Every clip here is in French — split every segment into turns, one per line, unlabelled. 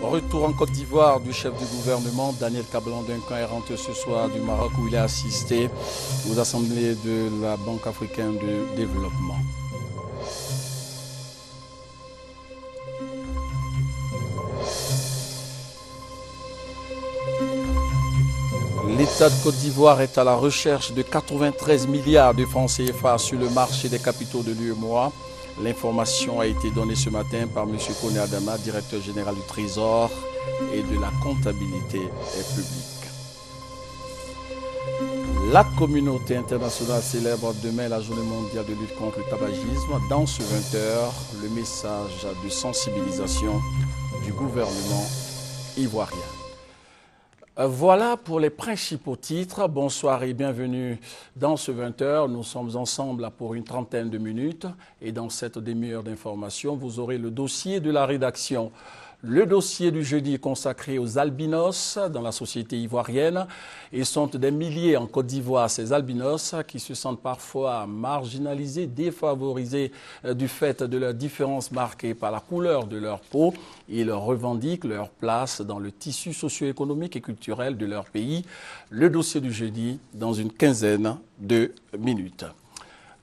Retour en Côte d'Ivoire du chef du gouvernement, Daniel Kablan-Duncan, est rentré ce soir du Maroc où il a assisté aux assemblées de la Banque africaine de développement. L'État de Côte d'Ivoire est à la recherche de 93 milliards de francs CFA sur le marché des capitaux de l'UEMOA. L'information a été donnée ce matin par M. Kone Adama, directeur général du Trésor et de la comptabilité publique. La communauté internationale célèbre demain la journée mondiale de lutte contre le tabagisme. Dans ce 20h, le message de sensibilisation du gouvernement ivoirien. Voilà pour les principaux titres. Bonsoir et bienvenue dans ce 20h. Nous sommes ensemble pour une trentaine de minutes et dans cette demi-heure d'information, vous aurez le dossier de la rédaction. Le dossier du jeudi consacré aux albinos dans la société ivoirienne. Ils sont des milliers en Côte d'Ivoire, ces albinos qui se sentent parfois marginalisés, défavorisés du fait de leurs différences marquées par la couleur de leur peau. Ils revendiquent leur place dans le tissu socio-économique et culturel de leur pays. Le dossier du jeudi dans une quinzaine de minutes.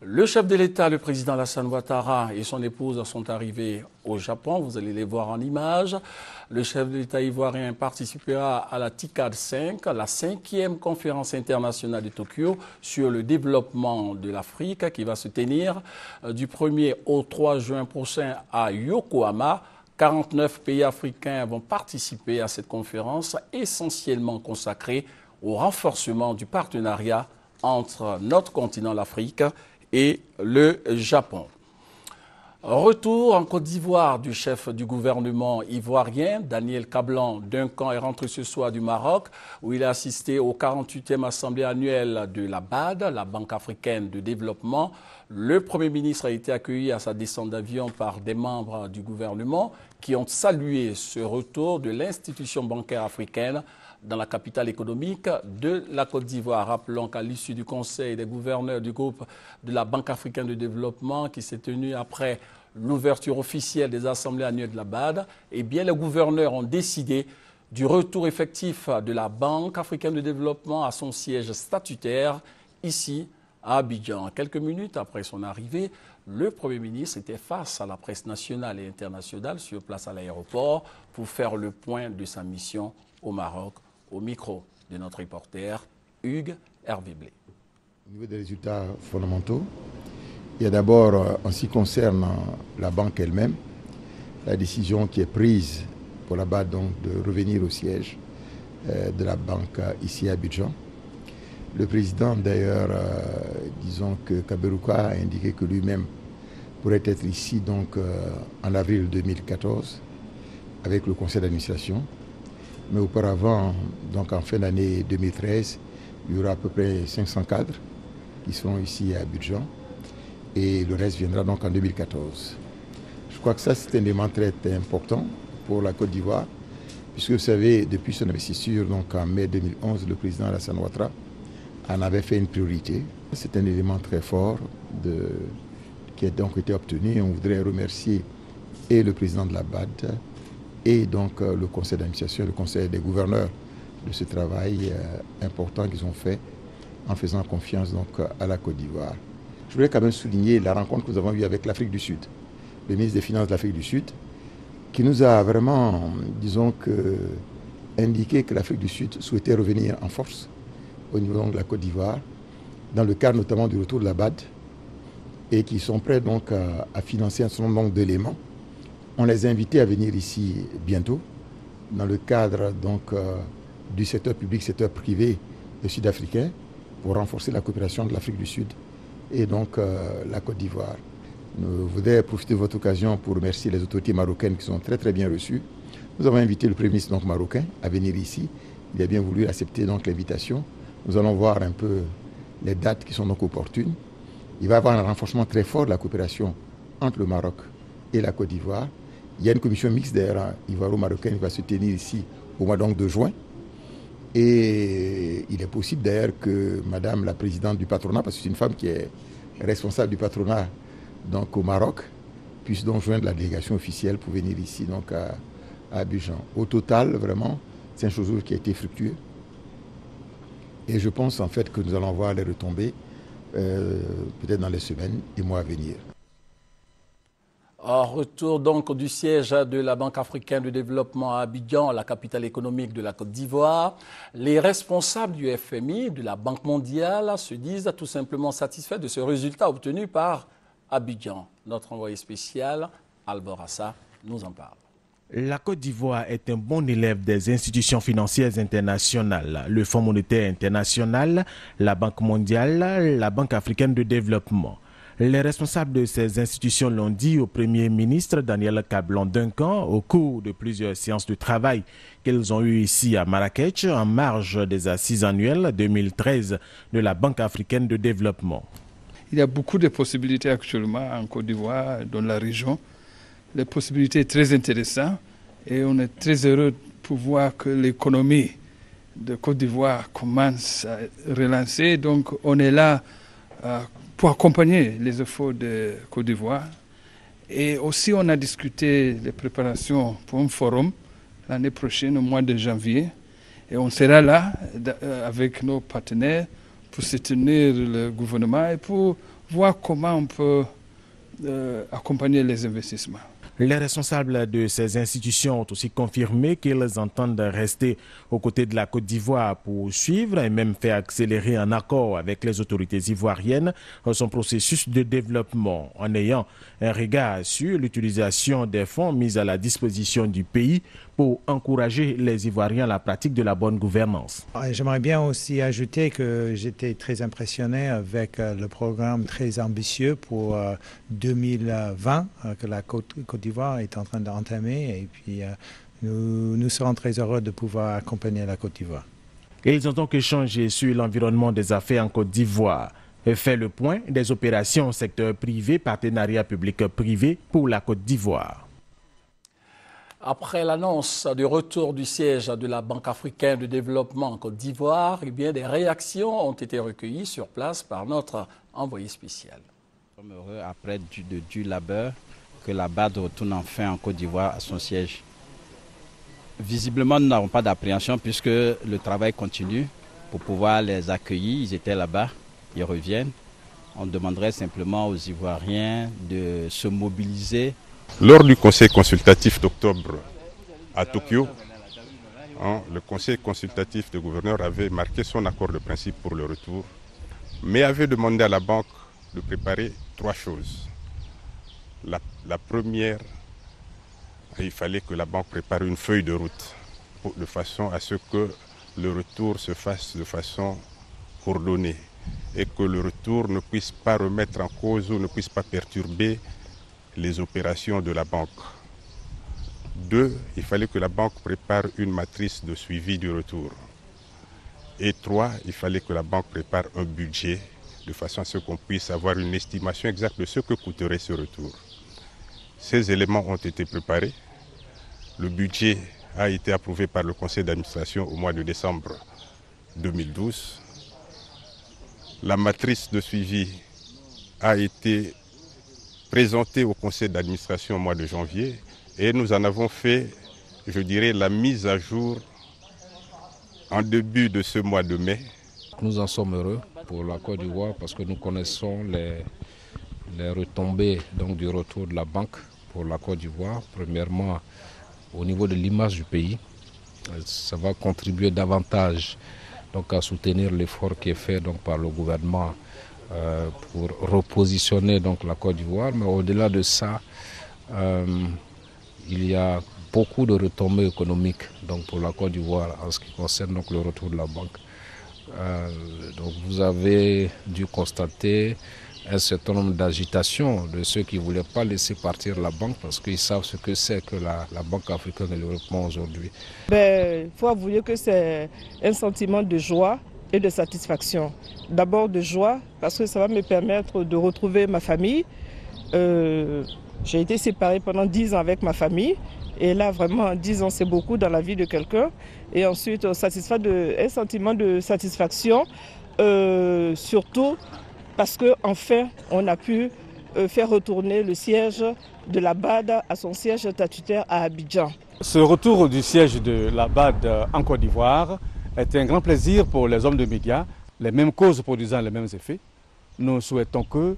Le chef de l'État, le président Alassane Ouattara et son épouse sont arrivés au Japon. Vous allez les voir en images. Le chef de l'État ivoirien participera à la TICAD 5, la 5e conférence internationale de Tokyo sur le développement de l'Afrique qui va se tenir du 1er au 3 juin prochain à Yokohama. 49 pays africains vont participer à cette conférence essentiellement consacrée au renforcement du partenariat entre notre continent, l'Afrique, et le Japon. Retour en Côte d'Ivoire du chef du gouvernement ivoirien, Daniel Kablan-Duncan, est rentré ce soir du Maroc où il a assisté aux 48e assemblée annuelle de la BAD, la Banque africaine de développement. Le Premier ministre a été accueilli à sa descente d'avion par des membres du gouvernement qui ont salué ce retour de l'institution bancaire africaine dans la capitale économique de la Côte d'Ivoire. Rappelons qu'à l'issue du conseil des gouverneurs du groupe de la Banque africaine de développement qui s'est tenu après l'ouverture officielle des assemblées annuelles de la BAD, eh bien les gouverneurs ont décidé du retour effectif de la Banque africaine de développement à son siège statutaire ici à Abidjan. Quelques minutes après son arrivée, le Premier ministre était face à la presse nationale et internationale sur place à l'aéroport pour faire le point de sa mission au Maroc. Au micro de notre reporter Hugues Hervé-Blé.
Au niveau des résultats fondamentaux, il y a d'abord, en ce qui concerne la banque elle-même, la décision qui est prise pour la BAD donc de revenir au siège de la banque ici à Abidjan. Le président d'ailleurs, disons que Kaberuka a indiqué que lui-même pourrait être ici donc en avril 2014 avec le conseil d'administration. Mais auparavant, donc en fin d'année 2013, il y aura à peu près 500 cadres qui seront ici à Abidjan et le reste viendra donc en 2014. Je crois que ça c'est un élément très important pour la Côte d'Ivoire puisque vous savez, depuis son investiture donc en mai 2011, le président Alassane Ouattara en avait fait une priorité. C'est un élément très fort qui a donc été obtenu. On voudrait remercier et le président de la BAD et donc le conseil d'administration, le conseil des gouverneurs de ce travail important qu'ils ont fait en faisant confiance donc à la Côte d'Ivoire. Je voulais quand même souligner la rencontre que nous avons eue avec l'Afrique du Sud, le ministre des Finances de l'Afrique du Sud, qui nous a vraiment, disons que, indiqué que l'Afrique du Sud souhaitait revenir en force au niveau de la Côte d'Ivoire, dans le cadre notamment du retour de la BAD, et qui sont prêts donc à financer un certain nombre d'éléments. On les a invités à venir ici bientôt, dans le cadre donc, du secteur public, secteur privé sud-africain, pour renforcer la coopération de l'Afrique du Sud et donc la Côte d'Ivoire. Je voudrais profiter de votre occasion pour remercier les autorités marocaines qui sont très très bien reçues. Nous avons invité le Premier ministre donc, marocain à venir ici. Il a bien voulu accepter donc l'invitation. Nous allons voir un peu les dates qui sont donc opportunes. Il va y avoir un renforcement très fort de la coopération entre le Maroc et la Côte d'Ivoire. Il y a une commission mixte d'ailleurs ivoiro-marocaine qui va se tenir ici au mois donc de juin. Et il est possible d'ailleurs que Madame la présidente du patronat, parce que c'est une femme qui est responsable du patronat donc, au Maroc, puisse donc joindre la délégation officielle pour venir ici donc, à Abidjan. Au total, vraiment, c'est un séjour qui a été fructueux. Et je pense en fait que nous allons voir les retombées peut-être dans les semaines et mois à venir.
Retour donc du siège de la Banque africaine de développement à Abidjan, la capitale économique de la Côte d'Ivoire. Les responsables du FMI, de la Banque mondiale, se disent tout simplement satisfaits de ce résultat obtenu par Abidjan. Notre envoyé spécial, Alborassa, nous en parle.
La Côte d'Ivoire est un bon élève des institutions financières internationales, le Fonds monétaire international, la Banque mondiale, la Banque africaine de développement. Les responsables de ces institutions l'ont dit au Premier ministre Daniel Kablan-Duncan au cours de plusieurs séances de travail qu'ils ont eues ici à Marrakech en marge des assises annuelles 2013 de la Banque africaine de développement.
Il y a beaucoup de possibilités actuellement en Côte d'Ivoire, dans la région. Les possibilités sont très intéressantes et on est très heureux de pouvoir que l'économie de Côte d'Ivoire commence à relancer. Donc on est là pour accompagner les efforts de Côte d'Ivoire. Et aussi, on a discuté des préparations pour un forum l'année prochaine, au mois de janvier. Et on sera là avec nos partenaires pour soutenir le gouvernement et pour voir comment on peut accompagner les investissements.
Les responsables de ces institutions ont aussi confirmé qu'ils entendent rester aux côtés de la Côte d'Ivoire pour suivre et même faire accélérer en accord avec les autorités ivoiriennes son processus de développement en ayant un regard sur l'utilisation des fonds mis à la disposition du pays pour encourager les Ivoiriens à la pratique de la bonne gouvernance.
J'aimerais bien aussi ajouter que j'étais très impressionné avec le programme très ambitieux pour 2020 que la Côte d'Ivoire est en train d'entamer et puis nous serons très heureux de pouvoir accompagner la Côte d'Ivoire.
Ils ont donc échangé sur l'environnement des affaires en Côte d'Ivoire et fait le point des opérations au secteur privé, partenariat public-privé pour la Côte d'Ivoire.
Après l'annonce du retour du siège de la Banque africaine de développement en Côte d'Ivoire, eh bien, des réactions ont été recueillies sur place par notre envoyé spécial.
Nous sommes heureux, après de dur labeur, que la BAD retourne enfin en Côte d'Ivoire à son siège. Visiblement, nous n'avons pas d'appréhension puisque le travail continue pour pouvoir les accueillir. Ils étaient là-bas, ils reviennent. On demanderait simplement aux Ivoiriens de se mobiliser.
Lors du conseil consultatif d'octobre à Tokyo, le conseil consultatif des gouverneurs avait marqué son accord de principe pour le retour, mais avait demandé à la banque de préparer 3 choses. La première, il fallait que la banque prépare une feuille de route de façon à ce que le retour se fasse de façon coordonnée et que le retour ne puisse pas remettre en cause ou ne puisse pas perturber les opérations de la banque. 2, il fallait que la banque prépare une matrice de suivi du retour. Et 3, il fallait que la banque prépare un budget de façon à ce qu'on puisse avoir une estimation exacte de ce que coûterait ce retour. Ces éléments ont été préparés. Le budget a été approuvé par le conseil d'administration au mois de décembre 2012. La matrice de suivi a été présentée au conseil d'administration au mois de janvier et nous en avons fait, je dirais, la mise à jour en début de ce mois de mai.
Nous en sommes heureux pour la Côte d'Ivoire parce que nous connaissons les retombées donc, du retour de la banque pour la Côte d'Ivoire. Premièrement, au niveau de l'image du pays, ça va contribuer davantage donc, à soutenir l'effort qui est fait donc, par le gouvernement pour repositionner donc, la Côte d'Ivoire. Mais au-delà de ça, il y a beaucoup de retombées économiques donc, pour la Côte d'Ivoire en ce qui concerne donc, le retour de la banque. Donc vous avez dû constater un certain nombre d'agitations de ceux qui ne voulaient pas laisser partir la banque parce qu'ils savent ce que c'est que la Banque africaine de développement aujourd'hui.
Il faut avouer que c'est un sentiment de joie et de satisfaction. D'abord de joie parce que ça va me permettre de retrouver ma famille. J'ai été séparée pendant 10 ans avec ma famille. Et là, vraiment, 10 ans, c'est beaucoup dans la vie de quelqu'un. Et ensuite, un sentiment de satisfaction, surtout parce qu'enfin, on a pu faire retourner le siège de la BAD à son siège statutaire à Abidjan.
Ce retour du siège de la BAD en Côte d'Ivoire est un grand plaisir pour les hommes de médias, les mêmes causes produisant les mêmes effets. Nous souhaitons que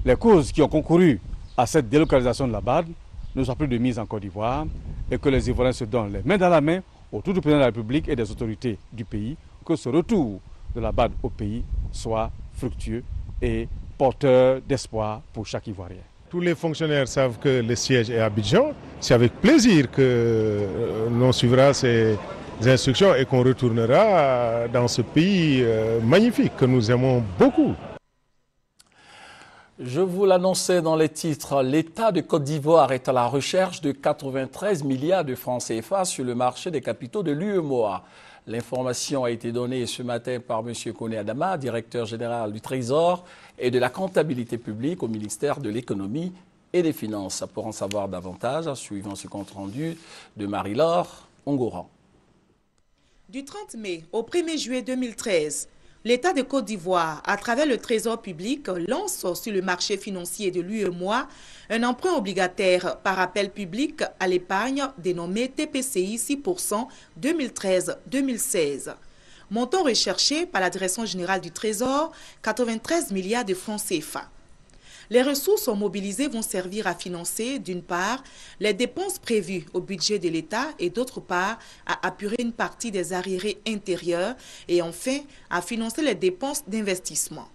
les causes qui ont concouru à cette délocalisation de la BAD ne soient plus de mise en Côte d'Ivoire et que les Ivoiriens se donnent les mains dans la main autour du président de la République et des autorités du pays, que ce retour de la BAD au pays soit fructueux et porteur d'espoir pour chaque Ivoirien.
Tous les fonctionnaires savent que le siège est à Abidjan. C'est avec plaisir que l'on suivra ces instructions et qu'on retournera dans ce pays magnifique que nous aimons beaucoup.
Je vous l'annonçais dans les titres, l'État de Côte d'Ivoire est à la recherche de 93 milliards de francs CFA sur le marché des capitaux de l'UEMOA. L'information a été donnée ce matin par M. Koné Adama, directeur général du Trésor et de la comptabilité publique au ministère de l'Économie et des Finances. Pour en savoir davantage, suivant ce compte-rendu de Marie-Laure Ongoran.
Du 30 mai au 1er juillet 2013, l'État de Côte d'Ivoire, à travers le Trésor public, lance sur le marché financier de l'UEMOA un emprunt obligataire par appel public à l'épargne dénommé TPCI 6% 2013-2016. Montant recherché par la Direction générale du Trésor, 93 milliards de francs CFA. Les ressources mobilisées vont servir à financer, d'une part, les dépenses prévues au budget de l'État et d'autre part, à apurer une partie des arriérés intérieurs et enfin, à financer les dépenses d'investissement.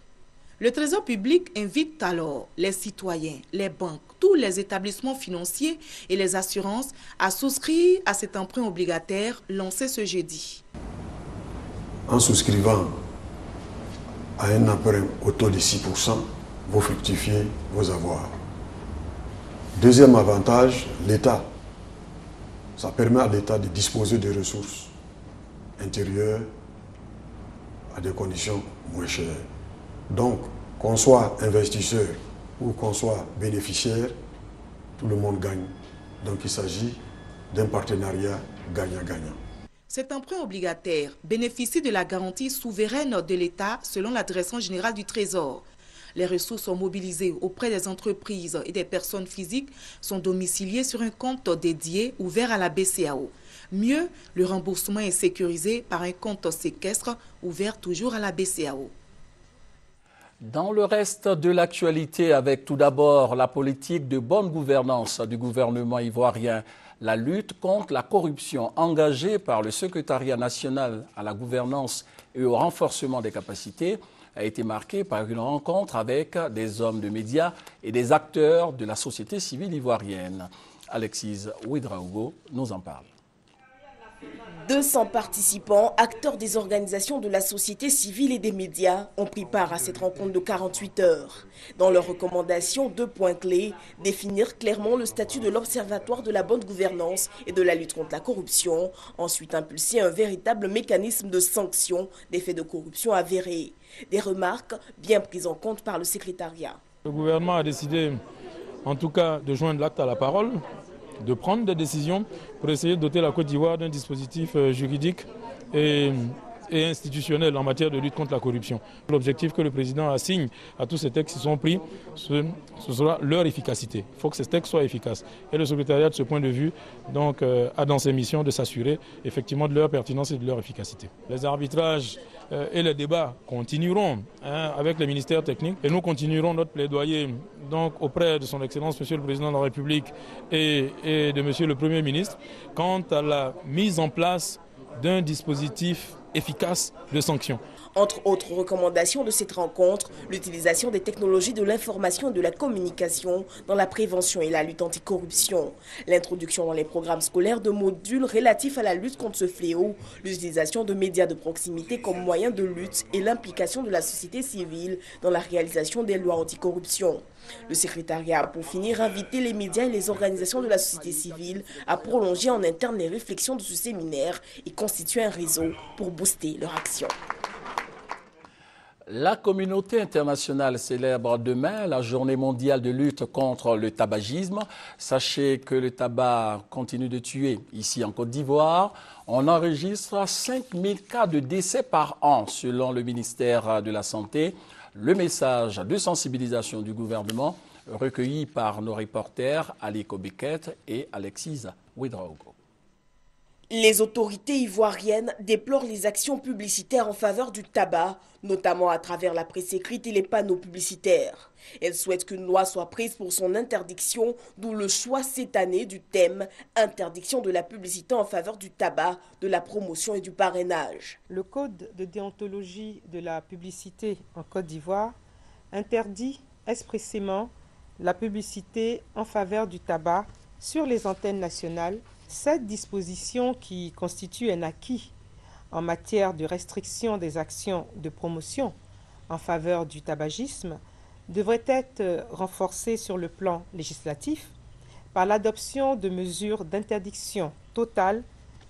Le Trésor public invite alors les citoyens, les banques, tous les établissements financiers et les assurances à souscrire à cet emprunt obligataire lancé ce jeudi.
En souscrivant à un emprunt au taux de 6%, vous fructifiez vos avoirs. Deuxième avantage, l'État. Ça permet à l'État de disposer de ressources intérieures à des conditions moins chères. Donc, qu'on soit investisseur ou qu'on soit bénéficiaire, tout le monde gagne. Donc, il s'agit d'un partenariat gagnant-gagnant.
Cet emprunt obligataire bénéficie de la garantie souveraine de l'État selon la Direction générale du Trésor. Les ressources sont mobilisées auprès des entreprises et des personnes physiques sont domiciliées sur un compte dédié ouvert à la BCEAO. Mieux, le remboursement est sécurisé par un compte séquestre ouvert toujours à la BCEAO.
Dans le reste de l'actualité, avec tout d'abord la politique de bonne gouvernance du gouvernement ivoirien, la lutte contre la corruption engagée par le Secrétariat national à la gouvernance et au renforcement des capacités a été marquée par une rencontre avec des hommes de médias et des acteurs de la société civile ivoirienne. Alexis Ouedraogo nous en parle.
200 participants, acteurs des organisations de la société civile et des médias, ont pris part à cette rencontre de 48 heures. Dans leurs recommandations, 2 points clés: définir clairement le statut de l'Observatoire de la bonne gouvernance et de la lutte contre la corruption. Ensuite, impulser un véritable mécanisme de sanction des faits de corruption avérés. Des remarques bien prises en compte par le secrétariat.
Le gouvernement a décidé, en tout cas, de joindre l'acte à la parole, de prendre des décisions pour essayer de doter la Côte d'Ivoire d'un dispositif juridique et institutionnel en matière de lutte contre la corruption. L'objectif que le président assigne à tous ces textes qui sont pris, ce sera leur efficacité. Il faut que ces textes soient efficaces. Et le secrétariat, de ce point de vue, donc, a dans ses missions de s'assurer effectivement de leur pertinence et de leur efficacité. Les arbitrages et les débats continueront avec les ministères techniques et nous continuerons notre plaidoyer donc, auprès de son Excellence Monsieur le Président de la République et de Monsieur le Premier ministre quant à la mise en place d'un dispositif efficace de sanctions.
Entre autres recommandations de cette rencontre, l'utilisation des technologies de l'information et de la communication dans la prévention et la lutte anticorruption, l'introduction dans les programmes scolaires de modules relatifs à la lutte contre ce fléau, l'utilisation de médias de proximité comme moyen de lutte et l'implication de la société civile dans la réalisation des lois anticorruption. Le secrétariat a pour finir invité les médias et les organisations de la société civile à prolonger en interne les réflexions de ce séminaire et constituer un réseau pour booster leur action.
La communauté internationale célèbre demain la journée mondiale de lutte contre le tabagisme. Sachez que le tabac continue de tuer ici en Côte d'Ivoire. On enregistre 5000 cas de décès par an selon le ministère de la Santé. Le message de sensibilisation du gouvernement recueillis par nos reporters Aliko Biquet et Alexis Ouedraogo.
Les autorités ivoiriennes déplorent les actions publicitaires en faveur du tabac, notamment à travers la presse écrite et les panneaux publicitaires. Elles souhaitent qu'une loi soit prise pour son interdiction, d'où le choix cette année du thème « Interdiction de la publicité en faveur du tabac, de la promotion et du parrainage ».
Le code de déontologie de la publicité en Côte d'Ivoire interdit expressément la publicité en faveur du tabac sur les antennes nationales. Cette disposition, qui constitue un acquis en matière de restriction des actions de promotion en faveur du tabagisme, devrait être renforcée sur le plan législatif par l'adoption de mesures d'interdiction totale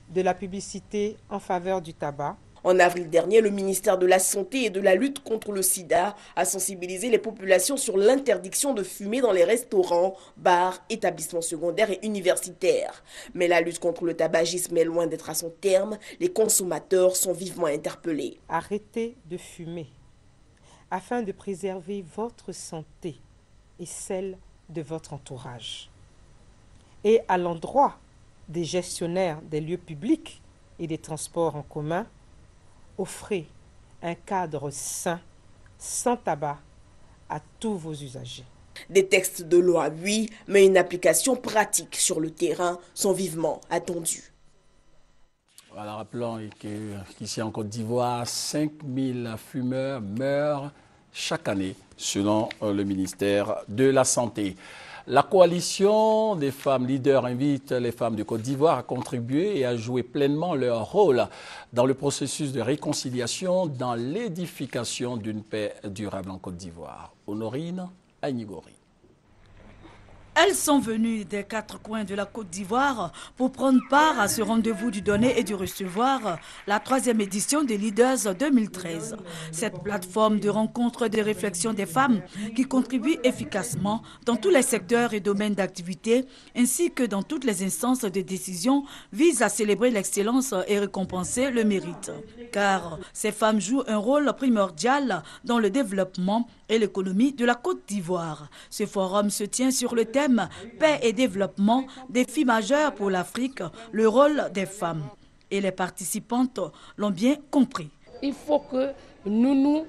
de la publicité en faveur du tabac.
En avril dernier, le ministère de la Santé et de la lutte contre le sida a sensibilisé les populations sur l'interdiction de fumer dans les restaurants, bars, établissements secondaires et universitaires. Mais la lutte contre le tabagisme est loin d'être à son terme. Les consommateurs sont vivement interpellés.
Arrêtez de fumer afin de préserver votre santé et celle de votre entourage. Et à l'endroit des gestionnaires des lieux publics et des transports en commun, offrez un cadre sain, sans tabac, à tous vos usagers.
Des textes de loi, oui, mais une application pratique sur le terrain sont vivement attendus.
Voilà, rappelons qu'ici en Côte d'Ivoire, 5000 fumeurs meurent chaque année, selon le ministère de la Santé. La coalition des femmes leaders invite les femmes de Côte d'Ivoire à contribuer et à jouer pleinement leur rôle dans le processus de réconciliation, dans l'édification d'une paix durable en Côte d'Ivoire. Honorine Agnigori.
Elles sont venues des 4 coins de la Côte d'Ivoire pour prendre part à ce rendez-vous du donner et du recevoir, la 3e édition des Leaders 2013. Cette plateforme de rencontre et de réflexion des femmes qui contribue efficacement dans tous les secteurs et domaines d'activité, ainsi que dans toutes les instances de décision, vise à célébrer l'excellence et récompenser le mérite. Car ces femmes jouent un rôle primordial dans le développement et l'économie de la Côte d'Ivoire. Ce forum se tient sur le thème Paix et développement, défis majeurs pour l'Afrique, le rôle des femmes. Et les participantes l'ont bien compris.
Il faut que nous nous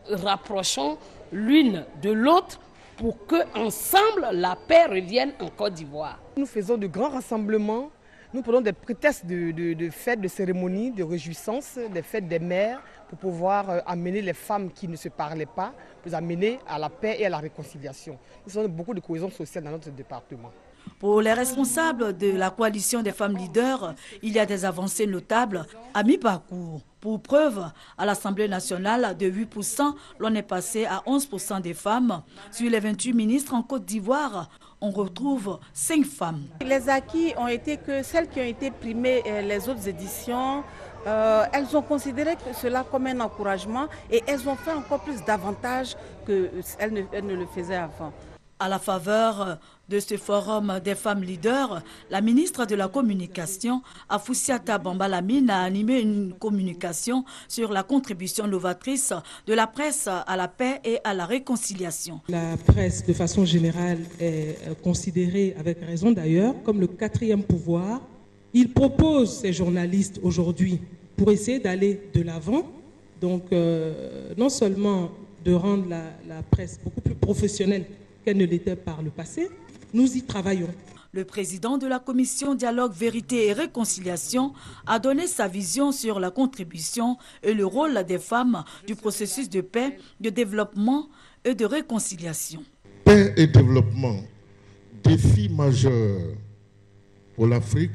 rapprochons l'une de l'autre pour que ensemble la paix revienne en Côte d'Ivoire.
Nous faisons de grands rassemblements. Nous prenons des prétextes de fêtes, de cérémonies, de réjouissances, des fêtes des mères pour pouvoir amener les femmes qui ne se parlaient pas, pour les amener à la paix et à la réconciliation. Nous avons beaucoup de cohésion sociale dans notre département.
Pour les responsables de la coalition des femmes leaders, il y a des avancées notables à mi-parcours. Pour preuve, à l'Assemblée nationale, de 8%, l'on est passé à 11% des femmes. Sur les 28 ministres en Côte d'Ivoire, on retrouve 5 femmes.
Les acquis ont été que celles qui ont été primées les autres éditions, elles ont considéré cela comme un encouragement et elles ont fait encore plus d'avantages qu'elles ne le faisaient avant.
À la faveur de ce forum des femmes leaders, la ministre de la Communication, Afoussiata Bambalamine, a animé une communication sur la contribution novatrice de la presse à la paix et à la réconciliation.
La presse, de façon générale, est considérée, avec raison d'ailleurs, comme le 4e pouvoir. Il propose ces journalistes aujourd'hui pour essayer d'aller de l'avant, donc non seulement de rendre la presse beaucoup plus professionnelle qu'elle ne l'était par le passé. Nous y travaillons.
Le président de la commission Dialogue, Vérité et Réconciliation a donné sa vision sur la contribution et le rôle des femmes du processus de paix, de développement et de réconciliation.
Paix et développement, défi majeur pour l'Afrique,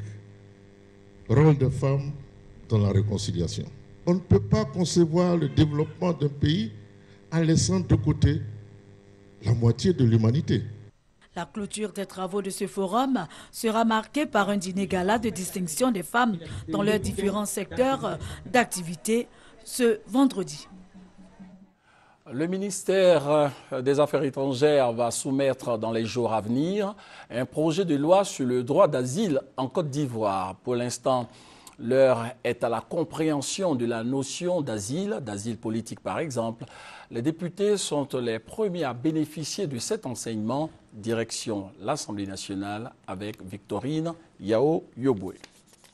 rôle des femmes dans la réconciliation. On ne peut pas concevoir le développement d'un pays en laissant de côté la moitié de l'humanité.
La clôture des travaux de ce forum sera marquée par un dîner gala de distinction des femmes dans leurs différents secteurs d'activité ce vendredi.
Le ministère des Affaires étrangères va soumettre dans les jours à venir un projet de loi sur le droit d'asile en Côte d'Ivoire. Pour l'instant, L'heure est à la compréhension de la notion d'asile politique par exemple. Les députés sont les premiers à bénéficier de cet enseignement. Direction l'Assemblée nationale avec Victorine Yao-Yoboué.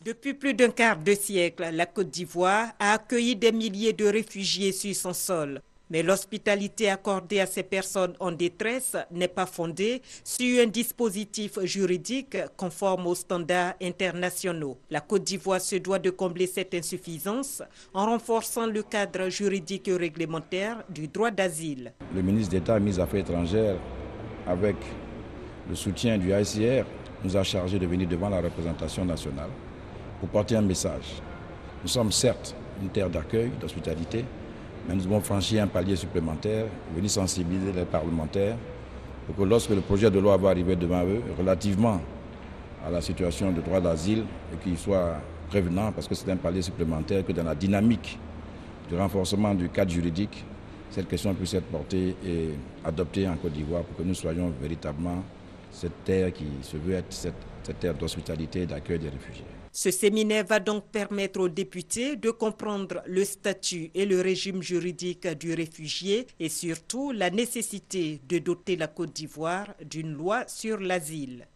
Depuis plus d'un quart de siècle, la Côte d'Ivoire a accueilli des milliers de réfugiés sur son sol. Mais l'hospitalité accordée à ces personnes en détresse n'est pas fondée sur un dispositif juridique conforme aux standards internationaux. La Côte d'Ivoire se doit de combler cette insuffisance en renforçant le cadre juridique et réglementaire du droit d'asile.
Le ministre d'État mis Affaires étrangères, avec le soutien du HCR, nous a chargé de venir devant la représentation nationale pour porter un message. Nous sommes certes une terre d'accueil, d'hospitalité, mais nous avons franchi un palier supplémentaire, venir sensibiliser les parlementaires pour que lorsque le projet de loi va arriver devant eux, relativement à la situation de droit d'asile, et qu'il soit prévenant, parce que c'est un palier supplémentaire, que dans la dynamique du renforcement du cadre juridique, cette question puisse être portée et adoptée en Côte d'Ivoire pour que nous soyons véritablement cette terre qui se veut être cette terre d'hospitalité et d'accueil des réfugiés.
Ce séminaire va donc permettre aux députés de comprendre le statut et le régime juridique du réfugié et surtout la nécessité de doter la Côte d'Ivoire d'une loi sur l'asile.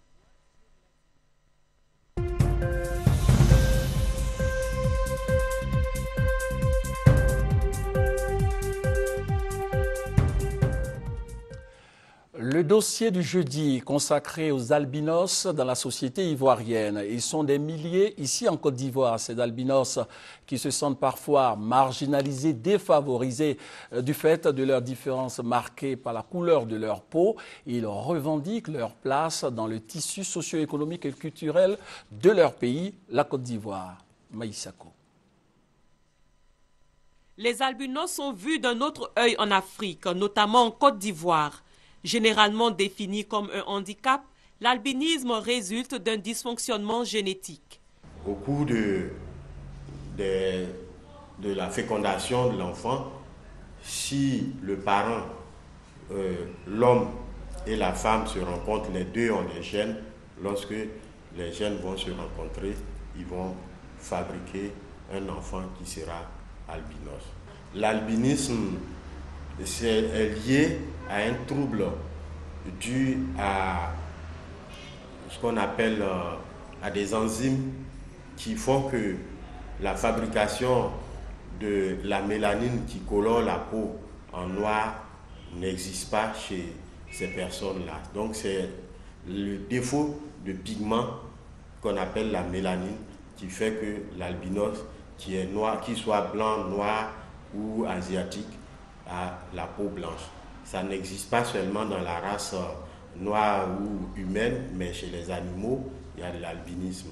Le dossier du jeudi consacré aux albinos dans la société ivoirienne. Ils sont des milliers ici en Côte d'Ivoire, ces albinos qui se sentent parfois marginalisés, défavorisés du fait de leurs différences marquées par la couleur de leur peau. Ils revendiquent leur place dans le tissu socio-économique et culturel de leur pays, la Côte d'Ivoire. Maïsako.
Les albinos sont vus d'un autre œil en Afrique, notamment en Côte d'Ivoire. Généralement défini comme un handicap, l'albinisme résulte d'un dysfonctionnement génétique.
Au cours de la fécondation de l'enfant, si le parent, l'homme et la femme se rencontrent, les deux ont des gènes. Lorsque les gènes vont se rencontrer, ils vont fabriquer un enfant qui sera albinos. L'albinisme est lié à un trouble dû à ce qu'on appelle à des enzymes qui font que la fabrication de la mélanine qui colore la peau en noir n'existe pas chez ces personnes-là. Donc c'est le défaut de pigment qu'on appelle la mélanine qui fait que l'albinos qui est noir, qu'il soit blanc, noir ou asiatique, a la peau blanche. Ça n'existe pas seulement dans la race noire ou humaine, mais chez les animaux, il y a de l'albinisme.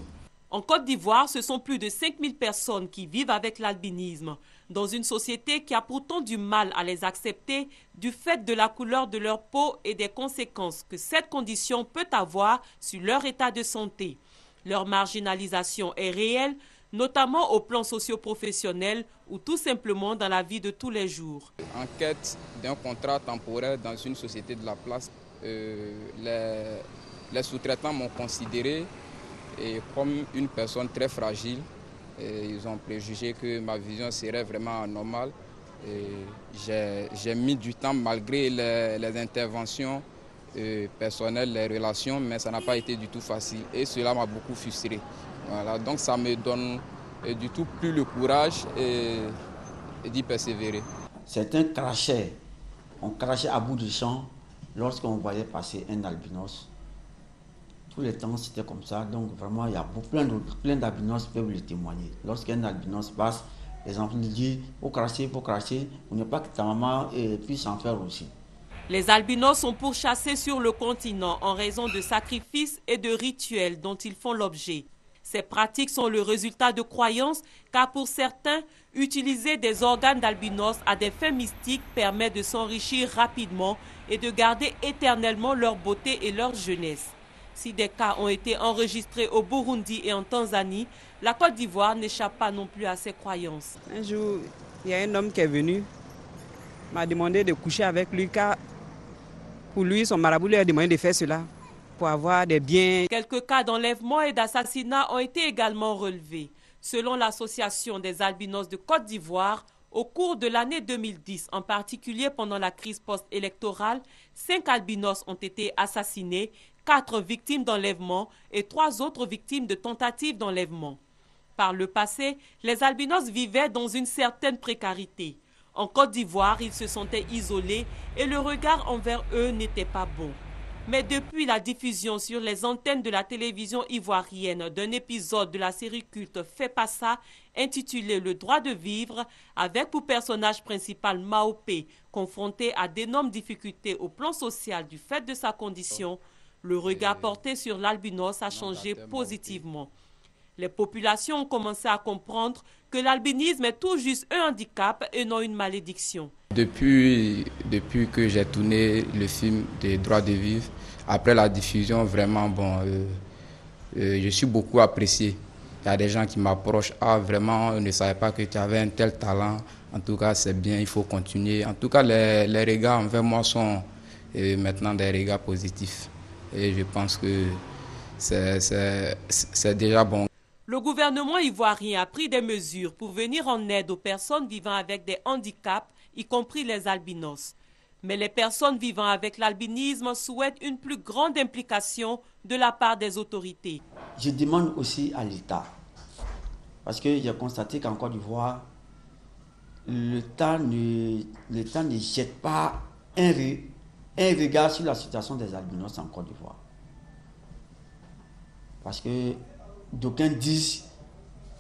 En Côte d'Ivoire, ce sont plus de 5000 personnes qui vivent avec l'albinisme, dans une société qui a pourtant du mal à les accepter du fait de la couleur de leur peau et des conséquences que cette condition peut avoir sur leur état de santé. Leur marginalisation est réelle, notamment au plan socio-professionnel ou tout simplement dans la vie de tous les jours.
En quête d'un contrat temporaire dans une société de la place, les sous-traitants m'ont considéré comme une personne très fragile. Ils ont préjugé que ma vision serait vraiment anormale. J'ai mis du temps malgré les interventions personnelles, les relations, mais ça n'a pas été du tout facile et cela m'a beaucoup frustré. Voilà, donc ça me donne du tout plus le courage d'y persévérer.
Certains crachaient, on crachait à bout de champ lorsqu'on voyait passer un albinos. Tous les temps c'était comme ça, donc vraiment il y a plein d'albinos qui peuvent le témoigner. Lorsqu'un albinos passe, les enfants disent « faut cracher, on n'est pas que ta maman puisse en faire aussi ».
Les albinos sont pourchassés sur le continent en raison de sacrifices et de rituels dont ils font l'objet. Ces pratiques sont le résultat de croyances, car pour certains, utiliser des organes d'albinos à des fins mystiques permet de s'enrichir rapidement et de garder éternellement leur beauté et leur jeunesse. Si des cas ont été enregistrés au Burundi et en Tanzanie, la Côte d'Ivoire n'échappe pas non plus à ces croyances.
Un jour, il y a un homme qui est venu, m'a demandé de coucher avec lui, car pour lui, son marabout lui a demandé de faire cela pour avoir des biens.
Quelques cas d'enlèvement et d'assassinat ont été également relevés. Selon l'Association des albinos de Côte d'Ivoire, au cours de l'année 2010, en particulier pendant la crise post-électorale, 5 albinos ont été assassinés, 4 victimes d'enlèvement et 3 autres victimes de tentatives d'enlèvement. Par le passé, les albinos vivaient dans une certaine précarité. En Côte d'Ivoire, ils se sentaient isolés et le regard envers eux n'était pas bon. Mais depuis la diffusion sur les antennes de la télévision ivoirienne d'un épisode de la série culte Fais pas ça, intitulé Le droit de vivre, avec pour personnage principal Maopé, confronté à d'énormes difficultés au plan social du fait de sa condition, le regard porté sur l'albinos a changé positivement. Les populations ont commencé à comprendre que l'albinisme est tout juste un handicap et non une malédiction.
Depuis que j'ai tourné le film des droits de vivre, après la diffusion, vraiment, je suis beaucoup apprécié. Il y a des gens qui m'approchent, vraiment, on ne savait pas que tu avais un tel talent. En tout cas, c'est bien, il faut continuer. En tout cas, les regards envers moi sont maintenant des regards positifs. Et je pense que c'est déjà bon.
Le gouvernement ivoirien a pris des mesures pour venir en aide aux personnes vivant avec des handicaps, y compris les albinos. Mais les personnes vivant avec l'albinisme souhaitent une plus grande implication de la part des autorités.
Je demande aussi à l'État, parce que j'ai constaté qu'en Côte d'Ivoire, l'État ne jette pas un regard sur la situation des albinos en Côte d'Ivoire. Parce que d'aucuns disent,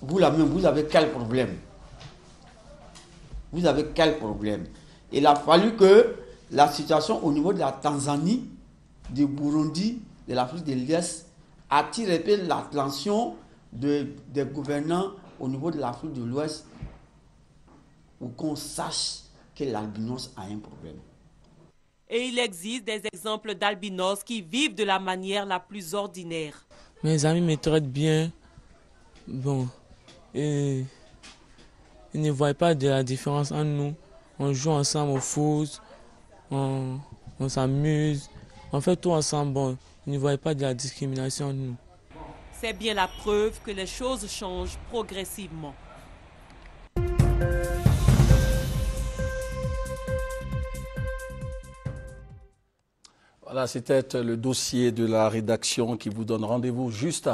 vous avez quel problème? Vous avez quel problème? Il a fallu que la situation au niveau de la Tanzanie, du Burundi, de l'Afrique de l'Est attire un peu l'attention des gouvernants au niveau de l'Afrique de l'Ouest pour qu'on sache que l'albinos a un problème.
Et il existe des exemples d'albinos qui vivent de la manière la plus ordinaire.
Mes amis me traitent bien. Et ils ne voient pas de la différence entre nous. On joue ensemble au foot, on s'amuse, on fait tout ensemble. Ils ne voient pas de la discrimination entre nous.
C'est bien la preuve que les choses changent progressivement.
Voilà, c'était le dossier de la rédaction qui vous donne rendez-vous juste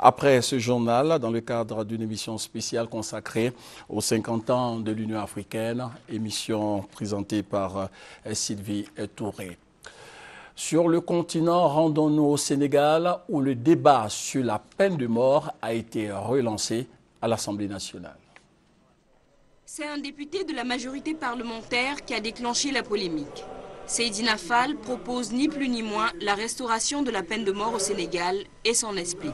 après ce journal dans le cadre d'une émission spéciale consacrée aux 50 ans de l'Union africaine, émission présentée par Sylvie Touré. Sur le continent, rendons-nous au Sénégal où le débat sur la peine de mort a été relancé à l'Assemblée nationale.
C'est un député de la majorité parlementaire qui a déclenché la polémique. Seydina Fall propose ni plus ni moins la restauration de la peine de mort au Sénégal et s'en explique.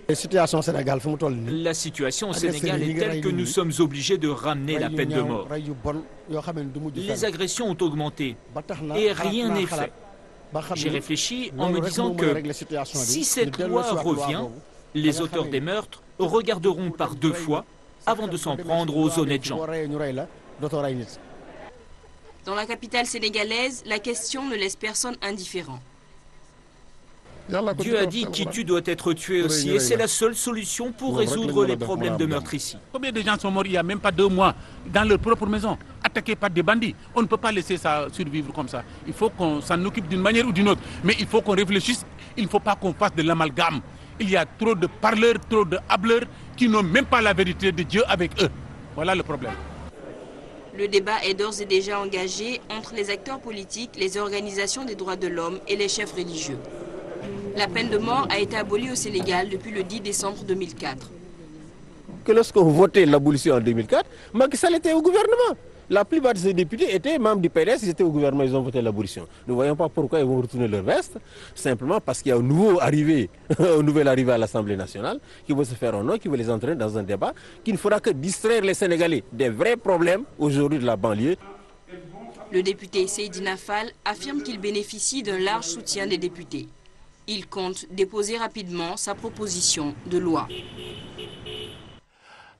La situation au Sénégal est telle que nous sommes obligés de ramener la peine de mort. Les agressions ont augmenté et rien n'est fait. J'ai réfléchi en me disant que si cette loi revient, les auteurs des meurtres regarderont par 2 fois avant de s'en prendre aux honnêtes gens.
Dans la capitale sénégalaise, la question ne laisse personne indifférent.
Dieu a dit qui tue doit être tué aussi, et c'est la seule solution pour résoudre les problèmes de meurtre ici. Combien de gens sont morts il n'y a même pas 2 mois dans leur propre maison, attaqués par des bandits? On ne peut pas laisser ça survivre comme ça. Il faut qu'on s'en occupe d'une manière ou d'une autre. Mais il faut qu'on réfléchisse, il ne faut pas qu'on fasse de l'amalgame. Il y a trop de parleurs, trop de hableurs qui n'ont même pas la vérité de Dieu avec eux. Voilà le problème.
Le débat est d'ores et déjà engagé entre les acteurs politiques, les organisations des droits de l'homme et les chefs religieux. La peine de mort a été abolie au Sénégal depuis le 10 décembre 2004.
Que lorsqu'on votait l'abolition en 2004, Macky Sall était au gouvernement. La plupart de ces députés étaient membres du PDS, ils étaient au gouvernement, ils ont voté l'abolition. Nous ne voyons pas pourquoi ils vont retourner leur veste, simplement parce qu'il y a un nouvel arrivé à l'Assemblée nationale qui veut se faire un nom, qui veut les entraîner dans un débat qui ne fera que distraire les Sénégalais des vrais problèmes aujourd'hui de la banlieue.
Le député Seydina Fall affirme qu'il bénéficie d'un large soutien des députés. Il compte déposer rapidement sa proposition de loi.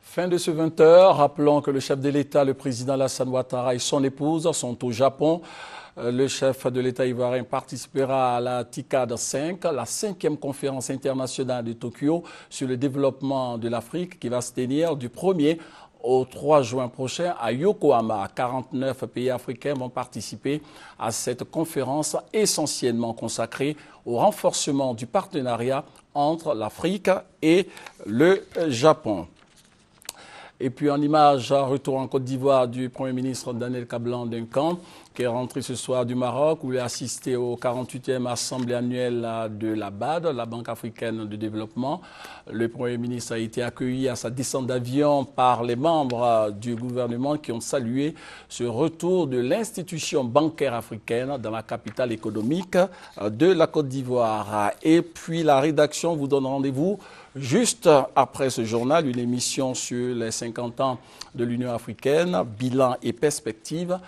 Fin de ce 20h, rappelons que le chef de l'État, le président Alassane Ouattara et son épouse sont au Japon Le chef de l'État ivoirien participera à la TICAD 5, la 5e conférence internationale de Tokyo sur le développement de l'Afrique qui va se tenir du 1er au 3 juin prochain à Yokohama. 49 pays africains vont participer à cette conférence essentiellement consacrée au renforcement du partenariat entre l'Afrique et le Japon. Et puis en image, retour en Côte d'Ivoire du Premier ministre Daniel Kablan-Duncan, qui est rentré ce soir du Maroc, où il a assisté au 48e Assemblée annuelle de la BAD, la Banque africaine de développement. Le Premier ministre a été accueilli à sa descente d'avion par les membres du gouvernement qui ont salué ce retour de l'institution bancaire africaine dans la capitale économique de la Côte d'Ivoire. Et puis la rédaction vous donne rendez-vous juste après ce journal, une émission sur les 50 ans de l'Union africaine, bilan et perspectives.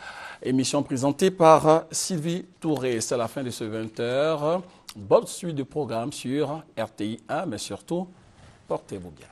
Émission présentée par Sylvie Touré. C'est la fin de ce 20h. Bonne suite de programmes sur RTI 1, mais surtout, portez-vous bien.